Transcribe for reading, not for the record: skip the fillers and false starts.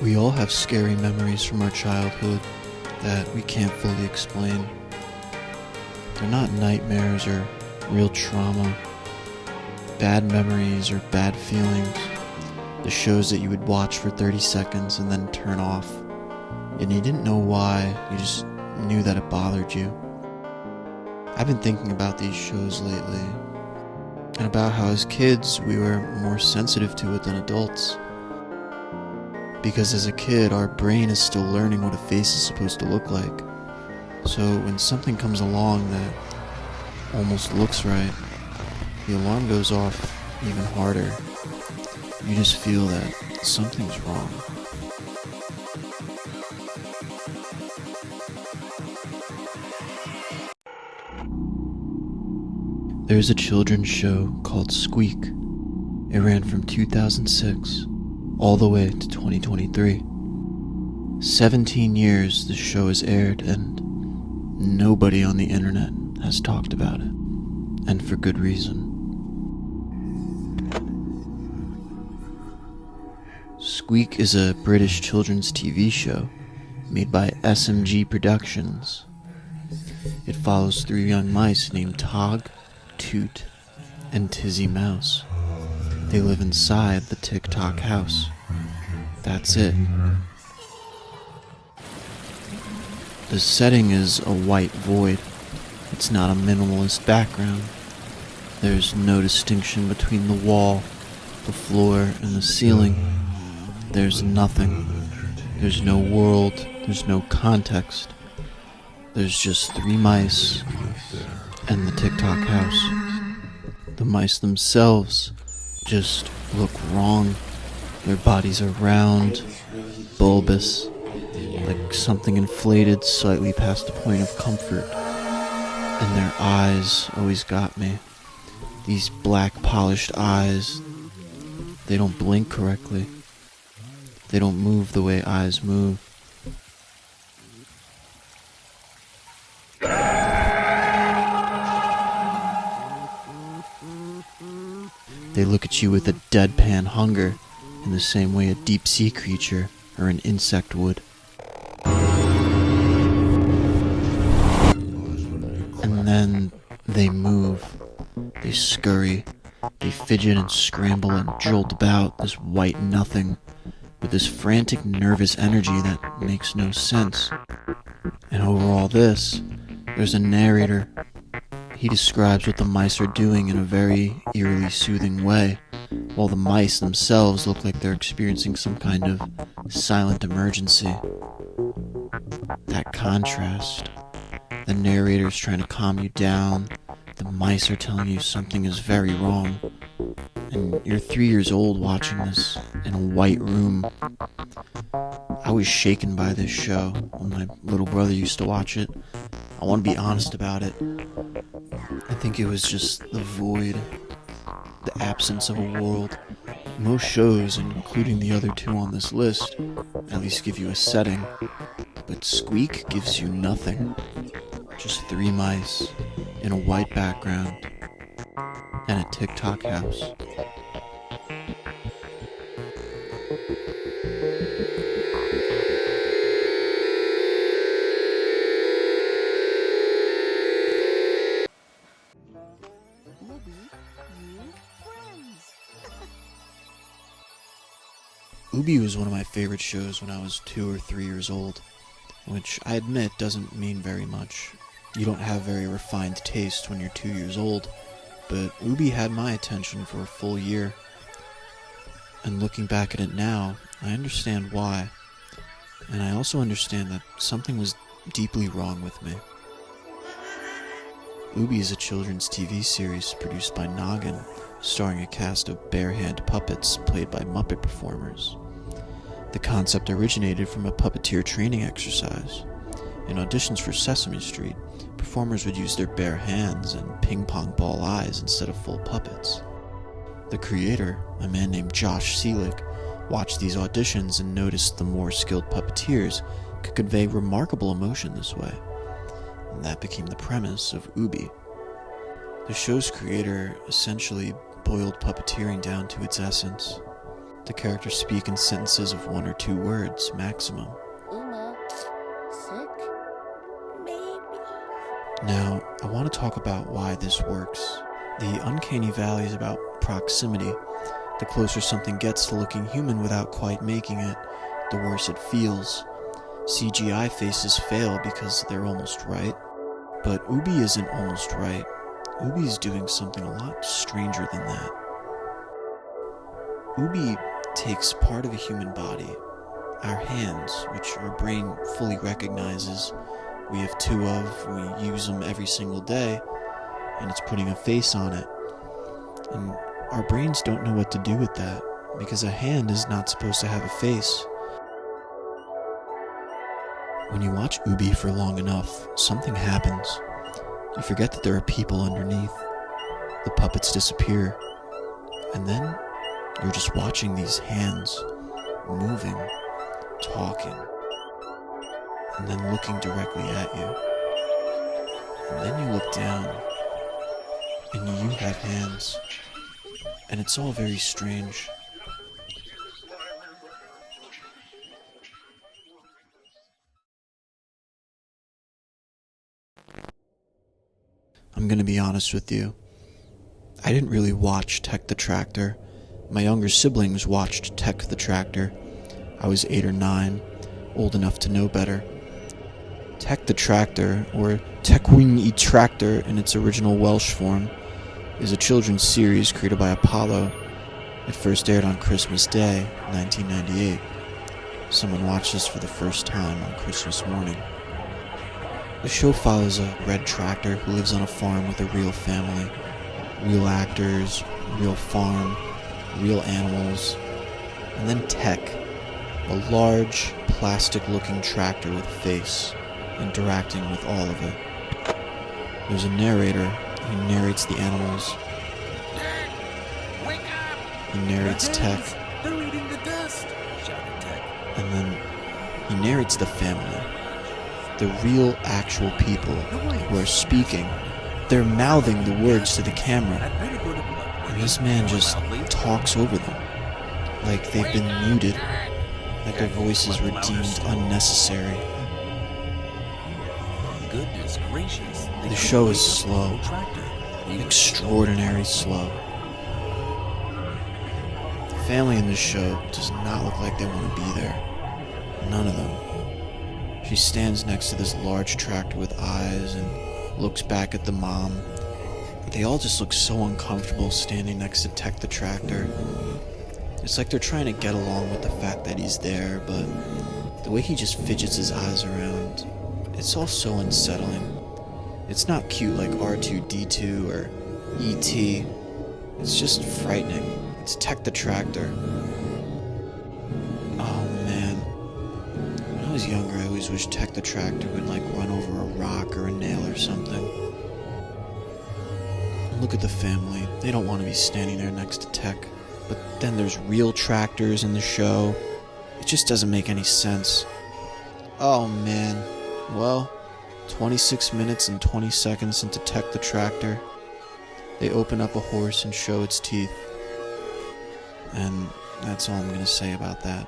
We all have scary memories from our childhood that we can't fully explain. They're not nightmares or real trauma, bad memories or bad feelings. The shows that you would watch for 30 seconds and then turn off, and you didn't know why, you just knew that it bothered you. I've been thinking about these shows lately, and about how as kids we were more sensitive to it than adults. Because as a kid, our brain is still learning what a face is supposed to look like. So when something comes along that almost looks right, the alarm goes off even harder. You just feel that something's wrong. There's a children's show called Squeak. It ran from 2006 all the way to 2023. 17 years the show has aired, and nobody on the internet has talked about it. And for good reason. Squeak is a British children's TV show made by SMG Productions. It follows 3 young mice named Tog, Toot, and Tizzy Mouse. They live inside the Tick-Tock house. That's it. The setting is a white void. It's not a minimalist background. There's no distinction between the wall, the floor, and the ceiling. There's nothing. There's no world. There's no context. There's just 3 mice and the Tick-Tock house. The mice themselves just look wrong. Their bodies are round, bulbous, like something inflated slightly past the point of comfort. And their eyes always got me. These black polished eyes, they don't blink correctly. They don't move the way eyes move. They look at you with a deadpan hunger in the same way a deep-sea creature or an insect would. And then they move. They scurry. They fidget and scramble and jolt about this white nothing with this frantic, nervous energy that makes no sense. And over all this, there's a narrator. He describes what the mice are doing in a very eerily soothing way, while the mice themselves look like they're experiencing some kind of silent emergency. That contrast. The narrator's trying to calm you down. The mice are telling you something is very wrong. And you're 3 years old watching this in a white room. I was shaken by this show when my little brother used to watch it. I want to be honest about it. I think it was just the void, the absence of a world. Most shows, including the other 2 on this list, at least give you a setting. But Squeak gives you nothing. Just 3 mice in a white background and a Tick-Tock house. Ubie was one of my favorite shows when I was 2 or 3 years old, which I admit doesn't mean very much. You don't have very refined taste when you're 2 years old, but Ubie had my attention for a full year. And looking back at it now, I understand why. And I also understand that something was deeply wrong with me. Ubie is a children's TV series produced by Noggin, starring a cast of bare-hand puppets played by Muppet performers. The concept originated from a puppeteer training exercise. In auditions for Sesame Street, performers would use their bare hands and ping-pong ball eyes instead of full puppets. The creator, a man named Josh Seelig, watched these auditions and noticed the more skilled puppeteers could convey remarkable emotion this way. And that became the premise of Ubie. The show's creator essentially boiled puppeteering down to its essence. The characters speak in sentences of 1 or 2 words, maximum. Uma, sick? Maybe. Now, I want to talk about why this works. The uncanny valley is about proximity. The closer something gets to looking human without quite making it, the worse it feels. CGI faces fail because they're almost right. But Ubie isn't almost right. Ubie's doing something a lot stranger than that. Ubie takes part of a human body, our hands, which our brain fully recognizes. We have 2 of, we use them every single day, and it's putting a face on it. And our brains don't know what to do with that, because a hand is not supposed to have a face. When you watch Ubie for long enough, something happens. You forget that there are people underneath. The puppets disappear, and then you're just watching these hands moving, talking, and then looking directly at you. And then you look down, and you have hands, and it's all very strange. I'm gonna be honest with you. I didn't really watch Tech the Tractor. My younger siblings watched Tech the Tractor. I was 8 or 9, old enough to know better. Tech the Tractor, or Techwyn y Tractor in its original Welsh form, is a children's series created by Apollo. It first aired on Christmas Day, 1998. Someone watched this for the first time on Christmas morning. The show follows a red tractor who lives on a farm with a real family. Real actors, real farm, real animals, and then Tech, a large, plastic-looking tractor with a face, interacting with all of it. There's a narrator. He narrates the animals. Dad, wake up! He narrates Tech. They're eating the dust! Shouted Tech. And then he narrates the family. The real, actual people who are speaking. They're mouthing the words to the camera. And this man just talks over them. Like they've been muted. Like their voices were deemed unnecessary. Goodness gracious. The show is slow. Extraordinary slow. The family in this show does not look like they want to be there. None of them. She stands next to this large tractor with eyes and looks back at the mom. They all just look so uncomfortable standing next to Tech the Tractor. It's like they're trying to get along with the fact that he's there, but the way he just fidgets his eyes around, it's all so unsettling. It's not cute like R2-D2 or E.T. It's just frightening. It's Tech the Tractor. Oh man. When I was younger, I always wished Tech the Tractor would like run over a rock or a nail or something. Look at the family. They don't want to be standing there next to Tech. But then there's real tractors in the show. It just doesn't make any sense. Oh man. Well, 26 minutes and 20 seconds into Tech the Tractor, they open up a horse and show its teeth. And that's all I'm gonna say about that.